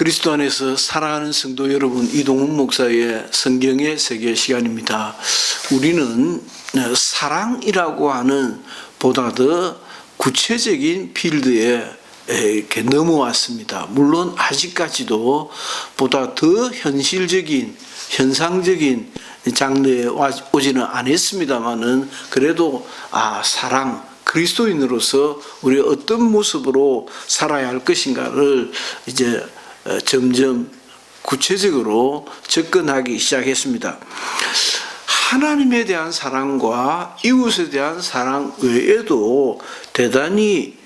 그리스도 안에서 사랑하는 성도 여러분, 이동훈 목사의 성경의 세계 시간입니다. 우리는 사랑이라고 하는 보다 더 구체적인 필드에 이렇게 넘어왔습니다. 물론 아직까지도 보다 더 현실적인, 현상적인 장르에 오지는 않았습니다만은 그래도 사랑, 그리스도인으로서 우리가 어떤 모습으로 살아야 할 것인가를 이제 점점 구체적으로 접근하기 시작했습니다. 하나님에 대한 사랑과 이웃에 대한 사랑 외에도 대단히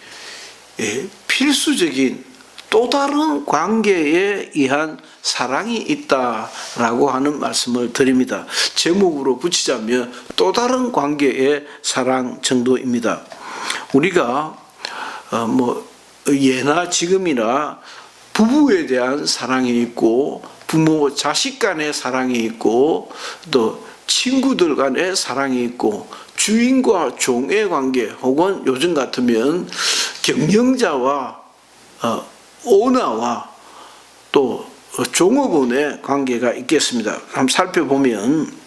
필수적인 또 다른 관계에 의한 사랑이 있다라고 하는 말씀을 드립니다. 제목으로 붙이자면 또 다른 관계의 사랑 정도입니다. 우리가 예나 지금이나 부부에 대한 사랑이 있고 부모 자식 간의 사랑이 있고 또 친구들 간의 사랑이 있고 주인과 종의 관계 혹은 요즘 같으면 경영자와 오너와 또 종업원의 관계가 있겠습니다. 한번 살펴보면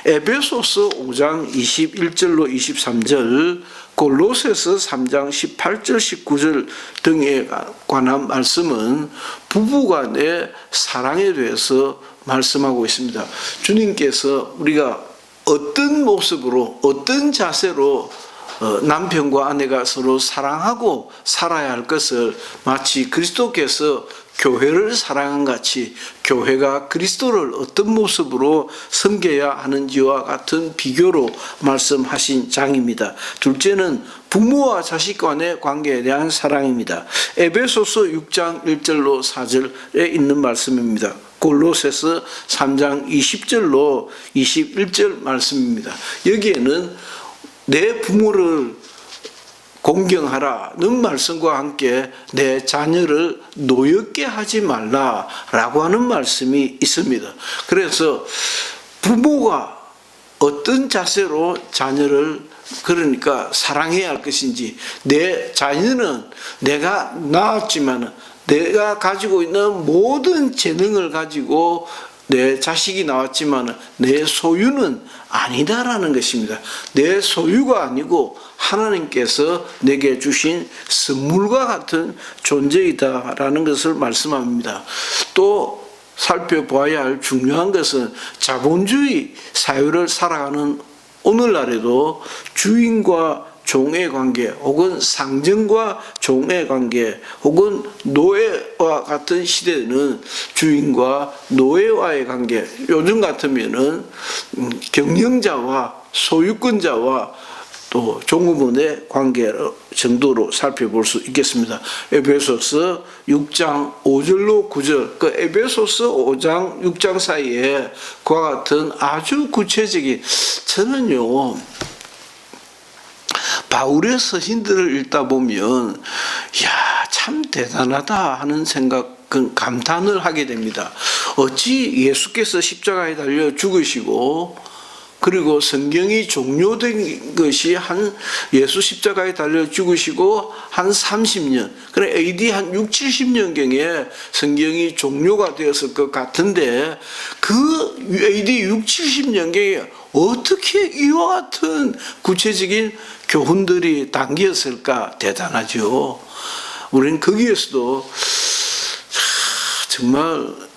에베소서 5장 21절로 23절, 골로새서 3장 18절 19절 등에 관한 말씀은 부부간의 사랑에 대해서 말씀하고 있습니다. 주님께서 우리가 어떤 모습으로 어떤 자세로 남편과 아내가 서로 사랑하고 살아야 할 것을 마치 그리스도께서 교회를 사랑한 같이 교회가 그리스도를 어떤 모습으로 섬겨야 하는지와 같은 비교로 말씀하신 장입니다. 둘째는 부모와 자식 간의 관계에 대한 사랑입니다. 에베소서 6장 1절로 4절에 있는 말씀입니다. 골로새서 3장 20절로 21절 말씀입니다. 여기에는 내 부모를 공경하라는 말씀과 함께 내 자녀를 노엽게 하지 말라라고 하는 말씀이 있습니다. 그래서 부모가 어떤 자세로 자녀를 그러니까 사랑해야 할 것인지, 내 자녀는 내가 낳았지만 내가 가지고 있는 모든 재능을 가지고 내 자식이 나왔지만 내 소유는 아니다라는 것입니다. 내 소유가 아니고 하나님께서 내게 주신 선물과 같은 존재이다라는 것을 말씀합니다. 또 살펴봐야 할 중요한 것은 자본주의 사회를 살아가는 오늘날에도 주인과 종의 관계 혹은 상정과 종의 관계 혹은 노예와 같은 시대는 주인과 노예와의 관계, 요즘 같으면은 경영자와 소유권자와 또 종업원의 관계 정도로 살펴볼 수 있겠습니다. 에베소서 6장 5절로 9절, 그 에베소서 5장 6장 사이에 그와 같은 아주 구체적인, 저는요 바울의 서신들을 읽다 보면 참 대단하다 하는 생각은 감탄을 하게 됩니다. 어찌 예수께서 십자가에 달려 죽으시고 그리고 성경이 종료된 것이 예수 십자가에 달려 죽으시고 한 30년, 그래 AD 한 6, 70년경에 성경이 종료가 되었을 것 같은데 그 AD 6, 70년경에 어떻게 이와 같은 구체적인 교훈들이 담겼을까? 대단하죠. 우리는 거기에서도 정말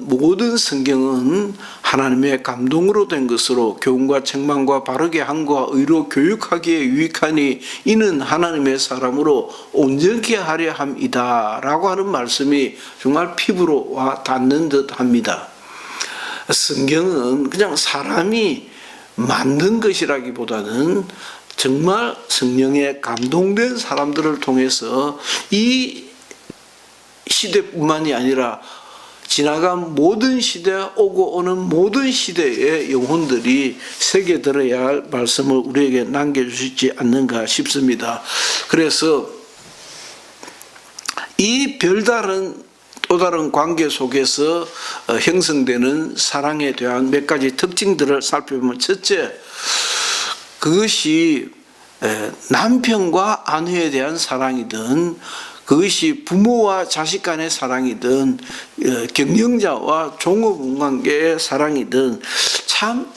모든 성경은 하나님의 감동으로 된 것으로 교훈과 책망과 바르게 함과 의로 교육하기에 유익하니 이는 하나님의 사람으로 온전케 하려 함이다 라고 하는 말씀이 정말 피부로 와 닿는 듯 합니다. 성경은 그냥 사람이 만든 것이라기보다는 정말 성령에 감동된 사람들을 통해서 이 시대뿐만이 아니라 지나간 모든 시대, 오고 오는 모든 시대의 영혼들이 새겨들어야 할 말씀을 우리에게 남겨주시지 않는가 싶습니다. 그래서 이 별다른 또 다른 관계 속에서 형성되는 사랑에 대한 몇 가지 특징들을 살펴보면, 첫째, 그것이 남편과 아내에 대한 사랑이든 그것이 부모와 자식 간의 사랑이든 경영자와 종업원 관계의 사랑이든 참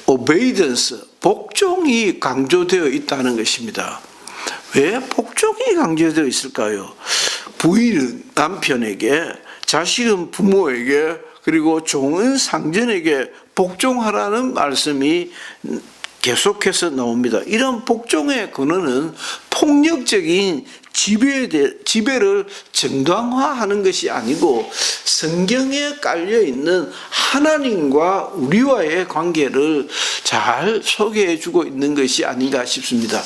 오베이던스, 복종이 강조되어 있다는 것입니다. 왜 복종이 강조되어 있을까요? 부인은 남편에게, 자식은 부모에게, 그리고 종은 상전에게 복종하라는 말씀이 계속해서 나옵니다. 이런 복종의 근원은 폭력적인 지배를 정당화하는 것이 아니고 성경에 깔려있는 하나님과 우리와의 관계를 잘 소개해주고 있는 것이 아닌가 싶습니다.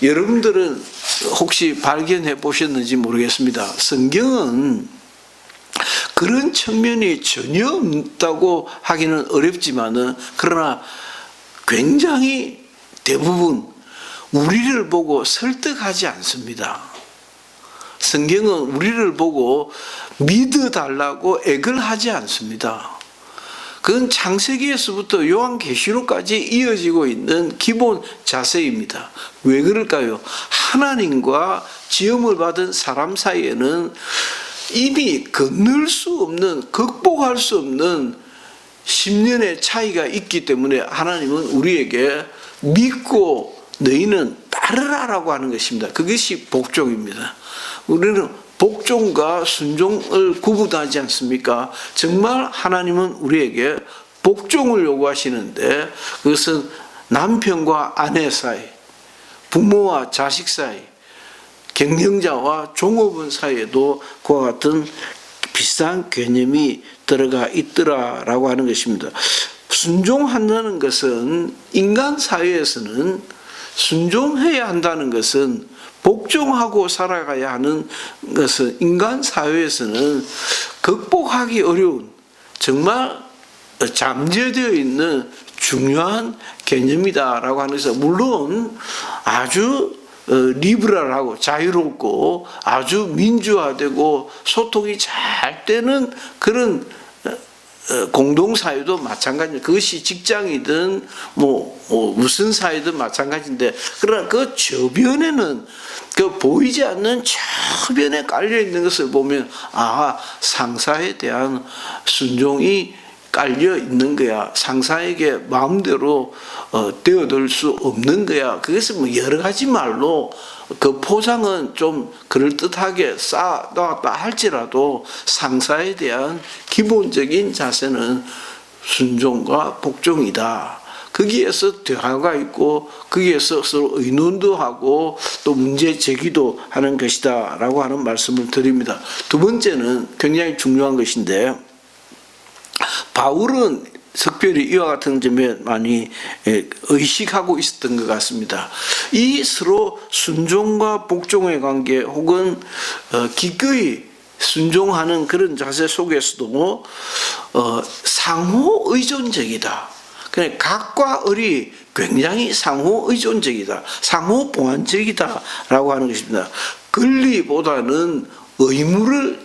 여러분들은 혹시 발견해 보셨는지 모르겠습니다. 성경은 그런 측면이 전혀 없다고 하기는 어렵지만은, 그러나 굉장히 대부분 우리를 보고 설득하지 않습니다. 성경은 우리를 보고 믿어달라고 액을 하지 않습니다. 그건 창세기에서부터 요한계시록까지 이어지고 있는 기본 자세입니다. 왜 그럴까요? 하나님과 지음을 받은 사람 사이에는 이미 건널 수 없는, 극복할 수 없는 10년의 차이가 있기 때문에 하나님은 우리에게 믿고 너희는 따르라라고 하는 것입니다. 그것이 복종입니다. 우리는 복종과 순종을 구분하지 않습니까? 정말 하나님은 우리에게 복종을 요구하시는데, 그것은 남편과 아내 사이, 부모와 자식 사이, 경영자와 종업원 사이에도 그와 같은 비슷한 개념이 들어가 있더라라고 하는 것입니다. 순종한다는 것은, 인간 사회에서는 순종해야 한다는 것은, 복종하고 살아가야 하는 것은 인간 사회에서는 극복하기 어려운, 정말 잠재되어 있는 중요한 개념이다라고 하는 것은, 물론 아주 리버럴하고 자유롭고 아주 민주화되고 소통이 잘 되는 그런 공동사회도 마찬가지입니다. 그것이 직장이든 무슨 사회든 마찬가지인데, 그러나 그 저변에는, 그 보이지 않는 저변에 깔려 있는 것을 보면, 상사에 대한 순종이 깔려 있는 거야. 상사에게 마음대로 되어들 수 없는 거야. 그것은 여러 가지 말로 그 포장은 좀 그럴듯하게 쌓아놨다 할지라도 상사에 대한 기본적인 자세는 순종과 복종이다. 거기에서 대화가 있고 거기에서 서로 의논도 하고 또 문제 제기도 하는 것이다 라고 하는 말씀을 드립니다. 두 번째는 굉장히 중요한 것인데, 바울은 특별히 이와 같은 점에 많이 의식하고 있었던 것 같습니다. 이 서로 순종과 복종의 관계, 혹은 기꺼이 순종하는 그런 자세 속에서도 상호 의존적이다. 그냥 각과 을이 굉장히 상호 의존적이다, 상호 보완적이다라고 하는 것입니다. 권리보다는 의무를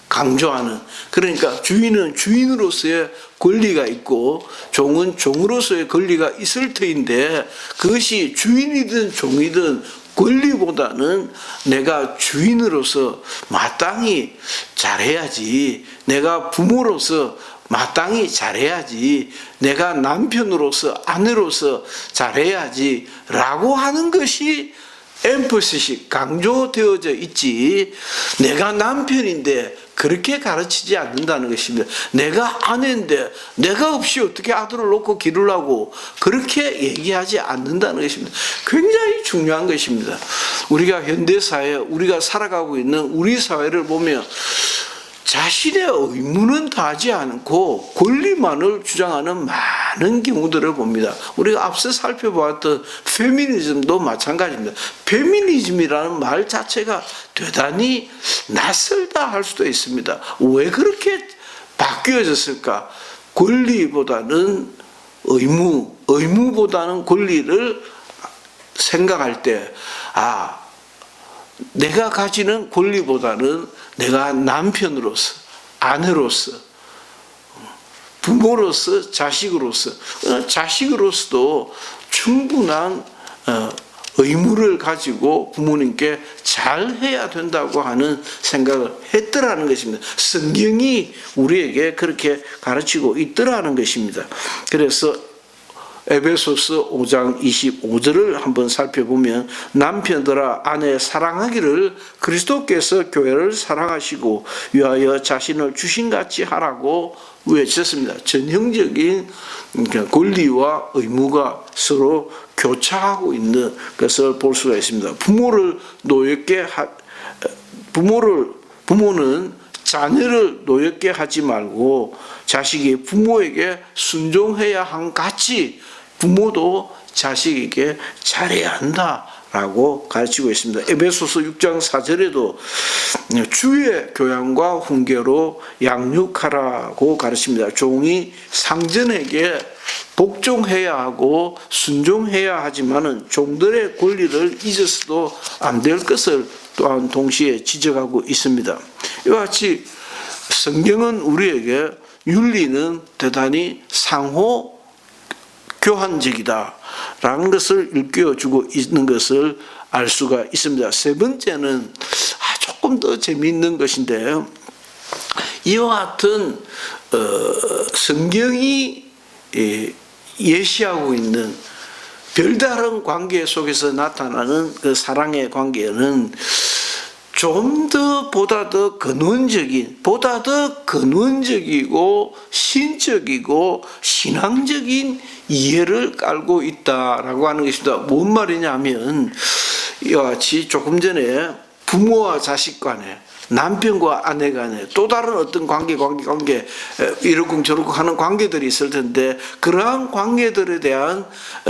강조하는, 그러니까 주인은 주인으로서의 권리가 있고 종은 종으로서의 권리가 있을 터인데, 그것이 주인이든 종이든 권리보다는 내가 주인으로서 마땅히 잘해야지, 내가 부모로서 마땅히 잘해야지, 내가 남편으로서 아내로서 잘해야지 라고 하는 것이 엠퍼시시 강조되어져 있지, 내가 남편인데 그렇게 가르치지 않는다는 것입니다. 내가 아내인데 내가 없이 어떻게 아들을 놓고 기르려고 그렇게 얘기하지 않는다는 것입니다. 굉장히 중요한 것입니다. 우리가 현대사회, 우리가 살아가고 있는 우리 사회를 보면 자신의 의무는 다하지 않고 권리만을 주장하는 많은 경우들을 봅니다. 우리가 앞서 살펴보았던 페미니즘도 마찬가지입니다. 페미니즘이라는 말 자체가 대단히 낯설다 할 수도 있습니다. 왜 그렇게 바뀌어졌을까? 권리보다는 의무, 의무보다는 권리를 생각할 때, 내가 가지는 권리보다는 내가 남편으로서, 아내로서, 부모로서, 자식으로서도 충분한 의무를 가지고 부모님께 잘해야 된다고 하는 생각을 했더라는 것입니다. 성경이 우리에게 그렇게 가르치고 있더라는 것입니다. 그래서 에베소서 5장 25절을 한번 살펴보면 남편들아 아내 사랑하기를 그리스도께서 교회를 사랑하시고 위하여 자신을 주신같이 하라고 외쳤습니다. 전형적인 권리와 의무가 서로 교차하고 있는 것을 볼 수가 있습니다. 부모는 자녀를 노엽게 하지 말고 자식이 부모에게 순종해야 한 같이 부모도 자식에게 잘해야 한다라고 가르치고 있습니다. 에베소서 6장 4절에도 주의 교양과 훈계로 양육하라고 가르칩니다. 종이 상전에게 복종해야 하고 순종해야 하지만은 종들의 권리를 잊어서도 안 될 것을 또한 동시에 지적하고 있습니다. 이와 같이 성경은 우리에게 윤리는 대단히 상호 교환적이다라는 것을 일깨워주고 있는 것을 알 수가 있습니다. 세 번째는 조금 더 재미있는 것인데요. 이와 같은 성경이 예시하고 있는 별다른 관계 속에서 나타나는 그 사랑의 관계는 좀 더 보다 더 근원적이고 신적이고 신앙적인 이해를 깔고 있다라고 하는 것입니다. 뭔 말이냐면 이와 같이 조금 전에 부모와 자식 간에 남편과 아내 간에 또 다른 어떤 관계 이러쿵저러쿵 하는 관계들이 있을 텐데 그러한 관계들에 대한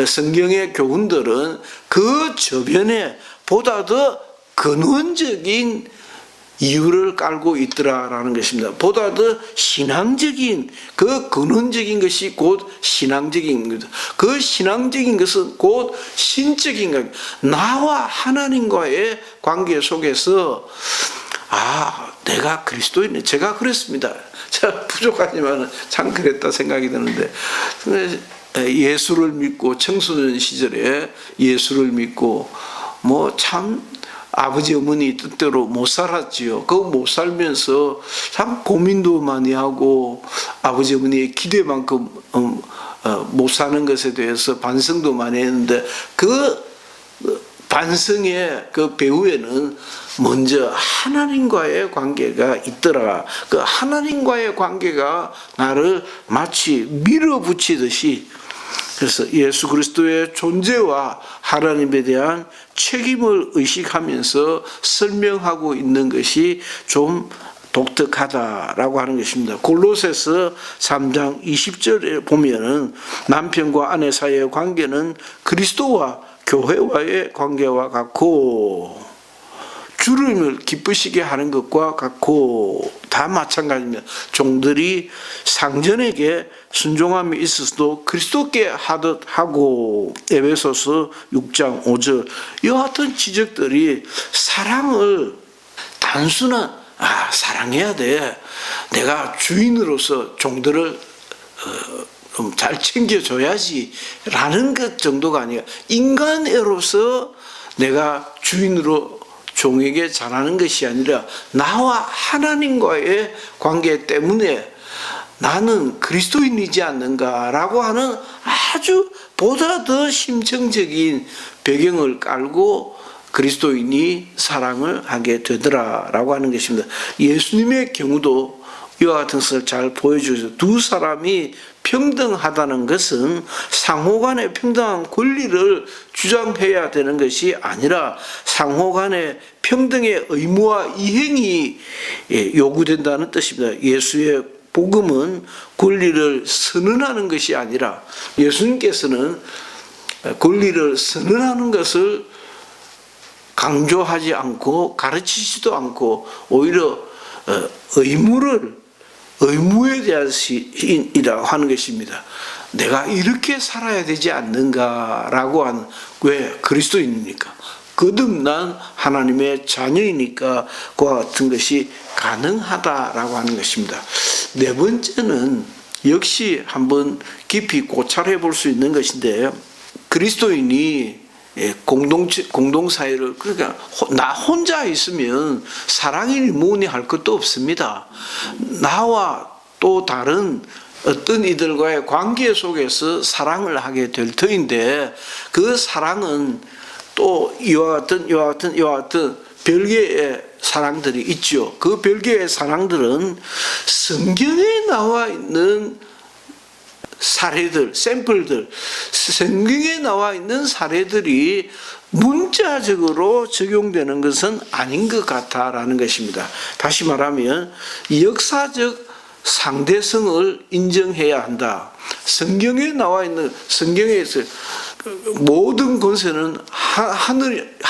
성경의 교훈들은 그 저변에 보다 더 근원적인 이유를 깔고 있더라라는 것입니다. 보다 더 신앙적인 그 근원적인 것이 곧 신앙적인 것. 그 신앙적인 것은 곧 신적인 것. 나와 하나님과의 관계 속에서 내가 그리스도인이네. 제가 그랬습니다. 제가 부족하지만 참 그랬다 생각이 드는데 예수를 믿고 청소년 시절에 예수를 믿고 참 아버지 어머니 뜻대로 못 살았지요. 그 못 살면서 참 고민도 많이 하고 아버지 어머니의 기대만큼 못 사는 것에 대해서 반성도 많이 했는데 그 반성의 그 배후에는 먼저 하나님과의 관계가 있더라. 그 하나님과의 관계가 나를 마치 밀어붙이듯이 그래서 예수 그리스도의 존재와 하나님에 대한 책임을 의식하면서 설명하고 있는 것이 좀 독특하다라고 하는 것입니다. 골로새서 3장 20절에 보면은 남편과 아내 사이의 관계는 그리스도와 교회와의 관계와 같고 주님을 기쁘시게 하는 것과 같고 다 마찬가지입니다. 종들이 상전에게 순종함이 있어서도 그리스도께 하듯 하고 에베소서 6장 5절 이와 같은 지적들이 사랑을 단순한 사랑해야 돼. 내가 주인으로서 종들을 좀 잘 챙겨줘야지 라는 것 정도가 아니라 인간애로서 내가 주인으로 종에게 잘하는 것이 아니라 나와 하나님과의 관계 때문에 나는 그리스도인이지 않는가라고 하는 아주 보다 더 심층적인 배경을 깔고 그리스도인이 사랑을 하게 되더라라고 하는 것입니다. 예수님의 경우도 이와 같은 것을 잘 보여주셔서 두 사람이 평등하다는 것은 상호간의 평등한 권리를 주장해야 되는 것이 아니라 상호간의 평등의 의무와 이행이 요구된다는 뜻입니다. 예수의 복음은 권리를 선언하는 것이 아니라 예수님께서는 권리를 선언하는 것을 강조하지 않고 가르치지도 않고 오히려 의무에 대한 시인이라고 하는 것입니다. 내가 이렇게 살아야 되지 않는가라고 하는 왜 그리스도인입니까? 거듭난 하나님의 자녀이니까 그와 같은 것이 가능하다라고 하는 것입니다. 네 번째는 역시 한번 깊이 고찰해 볼 수 있는 것인데 그리스도인이 공동사회를, 그러니까 나 혼자 있으면 사랑이니 뭐니 할 것도 없습니다. 나와 또 다른 어떤 이들과의 관계 속에서 사랑을 하게 될 터인데, 그 사랑은 또 이와 같은 별개의 사랑들이 있죠. 그 별개의 사랑들은 성경에 나와 있는 사례들, 샘플들, 성경에 나와 있는 사례들이 문자적으로 적용되는 것은 아닌 것 같다라는 것입니다. 다시 말하면 역사적 상대성을 인정해야 한다. 성경에 나와 있는, 성경에서 모든 권세는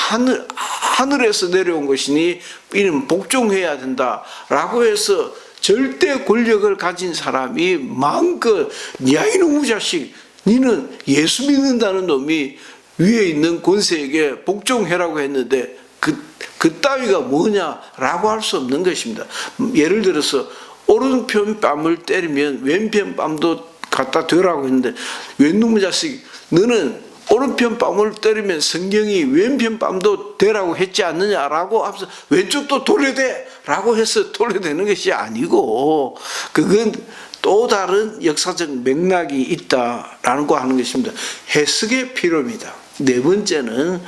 하늘에서 내려온 것이니 이는 복종해야 된다라고 해서 절대 권력을 가진 사람이 마음껏, 야 이놈의 자식, 니는 예수 믿는다는 놈이 위에 있는 권세에게 복종해라고 했는데 그 따위가 뭐냐라고 할 수 없는 것입니다. 예를 들어서 오른편 뺨을 때리면 왼편 뺨도 갖다 대라고 했는데, 왼놈의 자식, 너는 오른편 뺨을 때리면 성경이 왼편 뺨도 대라고 했지 않느냐라고 하면서 왼쪽도 돌려대라고 해서 돌려대는 것이 아니고, 그건 또 다른 역사적 맥락이 있다라는 거 하는 것입니다. 해석의 필요입니다. 네 번째는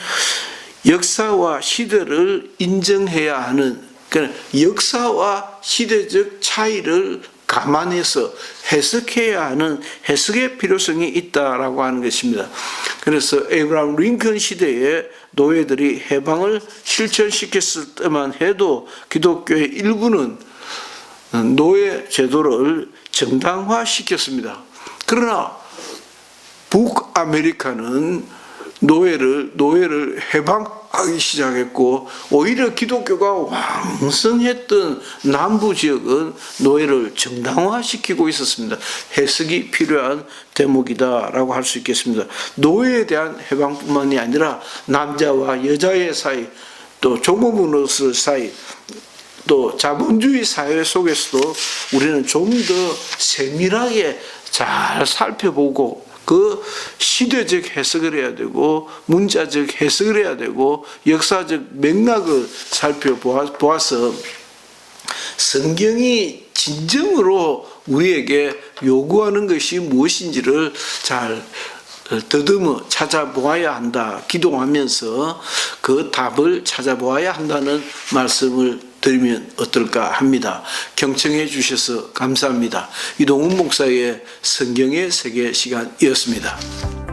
역사와 시대를 인정해야 하는, 그러니까 역사와 시대적 차이를 감안해서 해석해야 하는 해석의 필요성이 있다라고 하는 것입니다. 그래서 에이브라함 링컨 시대에 노예들이 해방을 실천시켰을 때만 해도 기독교의 일부는 노예 제도를 정당화시켰습니다. 그러나 북아메리카는 노예를 해방하기 시작했고, 오히려 기독교가 왕성했던 남부 지역은 노예를 정당화시키고 있었습니다. 해석이 필요한 대목이다라고 할 수 있겠습니다. 노예에 대한 해방뿐만이 아니라 남자와 여자의 사이, 또 종업원으로서 사이, 또 자본주의 사회 속에서도 우리는 좀 더 세밀하게 잘 살펴보고 그 시대적 해석을 해야 되고, 문자적 해석을 해야 되고, 역사적 맥락을 살펴보아서 성경이 진정으로 우리에게 요구하는 것이 무엇인지를 잘 더듬어 찾아보아야 한다. 기도하면서 그 답을 찾아보아야 한다는 말씀을 드리면 어떨까 합니다. 경청해 주셔서 감사합니다. 이동훈 목사의 성경의 세계 시간이었습니다.